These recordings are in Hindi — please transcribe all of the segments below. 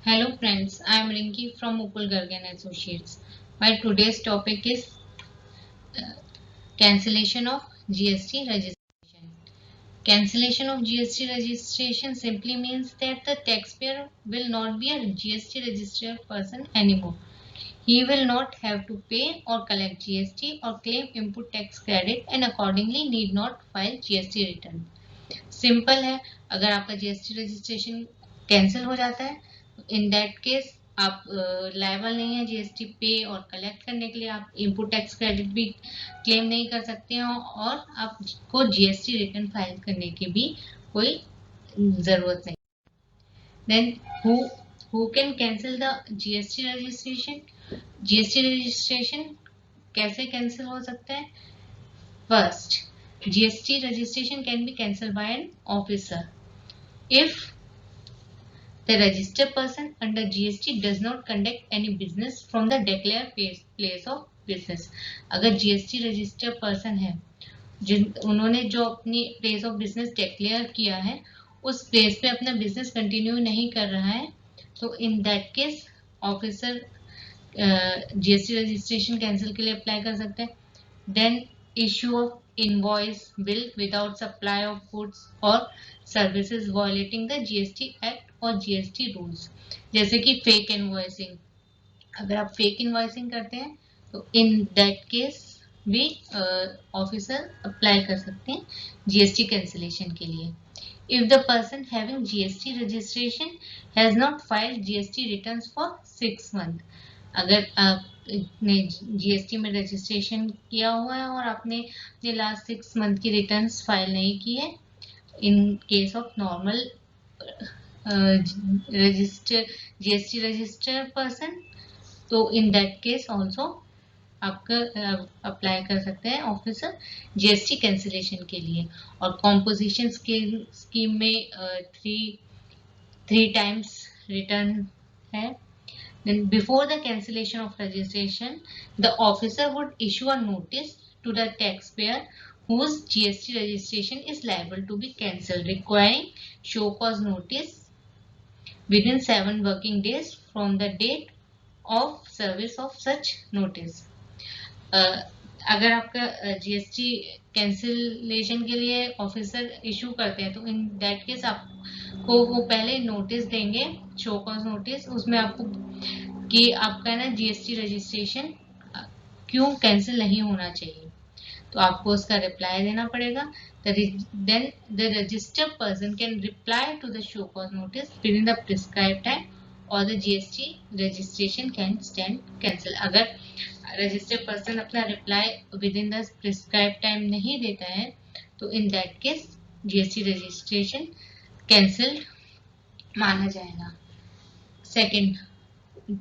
Hello friends, I am Rinki from Mukul Garg and Associates. My today's topic is cancellation of GST registration. Cancellation of GST registration simply means that the taxpayer will not be a GST registered person anymore. He will not have to pay or collect GST or claim input tax credit and accordingly need not file GST return. Simple है, अगर आपका जीएसटी रजिस्ट्रेशन कैंसिल हो जाता है तो इन दैट केस आप लायबल नहीं है जीएसटी पे और कलेक्ट करने के लिए। आप इनपुट टैक्स क्रेडिट भी क्लेम नहीं कर सकते हैं और आपको जीएसटी रिटर्न फाइल करने की भी कोई जरूरत नहीं। Then who can cancel the GST registration? GST registration कैसे कैंसिल हो सकता है? First, GST registration can be cancelled by an officer if the registered person under GST does not conduct any business from the declared place of business. अगर GST registered person है उन्होंने जो अपनी प्लेस ऑफ बिजनेस डिक्लेयर किया है उस प्लेस पे अपना बिजनेस कंटिन्यू नहीं कर रहा है तो in that case officer GST registration cancel के लिए अप्लाई कर सकते हैं। Then issue of invoice bill without supply of goods or services violating the GST Act और GST rules, जैसे कि फेक इनवॉइसिंग। अगर आप फेक इनवॉइसिंग करते हैं तो इन दैट केस भी ऑफिसर अप्लाई कर सकते हैं जीएसटी कैंसिलेशन के लिए। If the person having GST registration has not filed GST returns for 6 months, अगर आपने जीएसटी में रजिस्ट्रेशन किया हुआ है और आपने अपने लास्ट 6 मंथ की रिटर्न्स फाइल नहीं की है, इन case of normal GST registered person, तो इन दैट केस ऑल्सो आपका अप्लाई कर सकते हैं ऑफिसर जीएसटी कैंसिलेशन के लिए। और कॉम्पोजिशन स्कीम में 3 times रिटर्न है। Then before the cancellation of registration, the officer would issue a notice to the taxpayer whose GST registration is liable to be cancelled, requiring show cause notice within 7 working days from the date of service of such notice. अगर आपका जीएसटी कैंसिलेशन के लिए ऑफिसर इशू करते हैं तो इन दैट केस आपको वो पहले नोटिस देंगे, शो कॉज नोटिस, उसमें आपको कि आपका ना जीएसटी रजिस्ट्रेशन क्यों कैंसिल नहीं होना चाहिए, तो आपको उसका रिप्लाई देना पड़ेगा। Then the registered person can reply to the show cause notice within the prescribed time और the GST registration can stand cancel. अगर रजिस्टर्ड पर्सन अपना reply within the prescribed time नहीं देता है तो in that case GST registration cancel माना जाएगा। Second,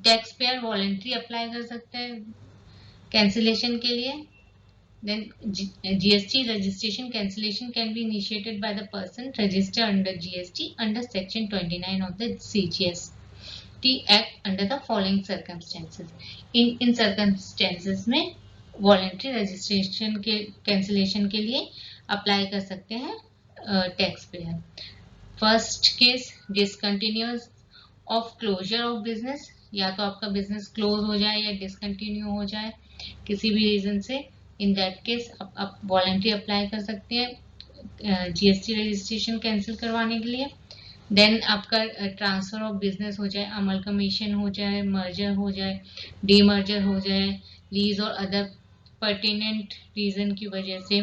tax payer voluntary apply कर सकते हैं कैंसिलेशन के लिए। Then GST registration cancellation can be initiated by the person registered under GST under section 29 of the CGST act under the following circumstances. In circumstances में वॉलंटरी रजिस्ट्रेशन के कैंसिलेशन के लिए अप्लाई कर सकते हैं tax payer. First case, discontinuous of closure of business, या तो आपका बिजनेस क्लोज हो जाए या डिसकंटिन्यू हो जाए किसी भी रीजन से, इन दैट केस आप वॉलंटरी अप्लाई कर सकते हैं जीएसटी रजिस्ट्रेशन कैंसिल करवाने के लिए। देन आपका ट्रांसफर ऑफ बिजनेस हो जाए, अमलकमेशन हो जाए, मर्जर हो जाए, डीमर्जर हो जाए, लीज और अदर पर्टिनेंट रीजन की वजह से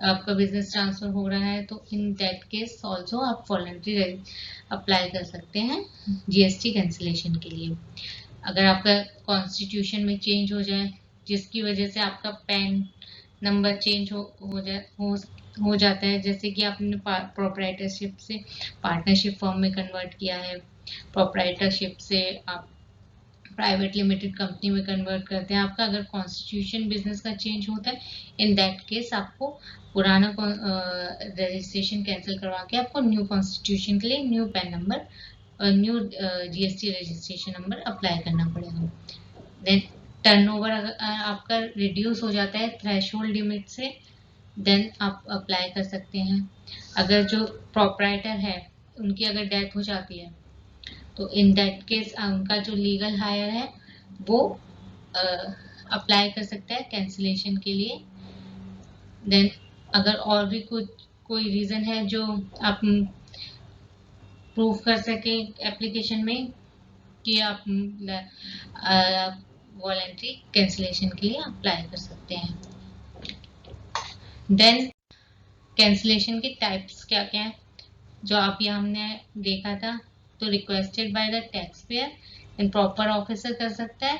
आपका बिजनेस ट्रांसफर हो रहा है तो इन दैट केस ऑल्सो आप वॉलंटरी अप्लाई कर सकते हैं जीएसटी कैंसिलेशन के लिए। अगर आपका कॉन्स्टिट्यूशन में चेंज हो जाए जिसकी वजह से आपका पैन नंबर चेंज हो जाता है, जैसे कि आपने प्रोप्राइटरशिप से पार्टनरशिप फॉर्म में कन्वर्ट किया है, प्रोप्राइटरशिप से आप प्राइवेट लिमिटेड कंपनी में कन्वर्ट करते हैं, आपका अगर कॉन्स्टिट्यूशन बिजनेस का चेंज होता है इन दैट केस आपको पुराना रजिस्ट्रेशन कैंसिल करवा के आपको न्यू कॉन्स्टिट्यूशन के लिए new pan number, new GST registration number apply करना पड़ेगा। देन टर्नओवर आपका रिड्यूस हो जाता है थ्रेशोल्ड लिमिट से, देन आप अप्लाई कर सकते हैं। अगर जो प्रोप्राइटर है उनकी अगर डेथ हो जाती है तो इन दैट केस उनका जो लीगल हायर है वो अप्लाई कर सकता है कैंसिलेशन के लिए। देन अगर और भी कुछ कोई रीजन है जो आप प्रूव कर सके एप्लीकेशन में कि आप वॉलेंट्री कैंसिलेशन के लिए अप्लाई कर सकते हैं। देन कैंसिलेशन के टाइप्स क्या क्या है जो आप यहाँ हमने देखा था। तो requested by the tax payer, proper officer कर सकता है,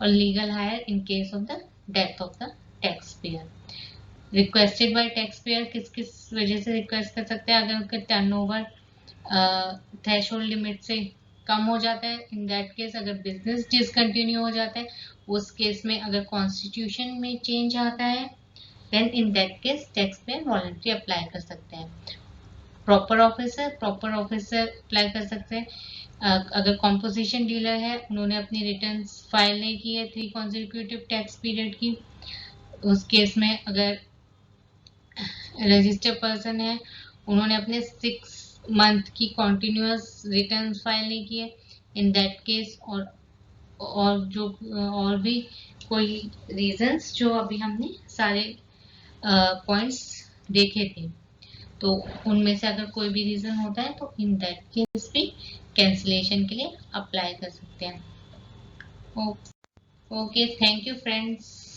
और legal heir in case of the death of the tax payer. Requested by tax payer किस किस वजह से रिक्वेस्ट कर सकते हैं? अगर उनका टर्नओवर थ्रेशोल्ड लिमिट से कम हो जाता है, इन दैट केस अगर बिजनेस डिसकंटिन्यू हो जाता है, उस केस में अगर कॉन्स्टिट्यूशन में चेंज आता है, then in that case tax payer voluntary apply कर सकते हैं। प्रॉपर ऑफिसर अप्लाई कर सकते हैं अगर कॉम्पोजिशन डीलर है, उन्होंने अपनी रिटर्न फाइल नहीं की है 3 कॉन्सिक्यूटिव टैक्स पीरियड की, उस केस में अगर रजिस्टर्ड पर्सन है, उन्होंने अपने 6 मंथ की कॉन्टिन्यूअस रिटर्न फाइल नहीं की है, इन दैट केस, और जो और भी कोई रीजंस जो अभी हमने सारे पॉइंट्स देखे थे, तो उनमें से अगर कोई भी रीजन होता है तो इन दैट केस भी कैंसिलेशन के लिए अप्लाई कर सकते हैं। Okay, thank you friends.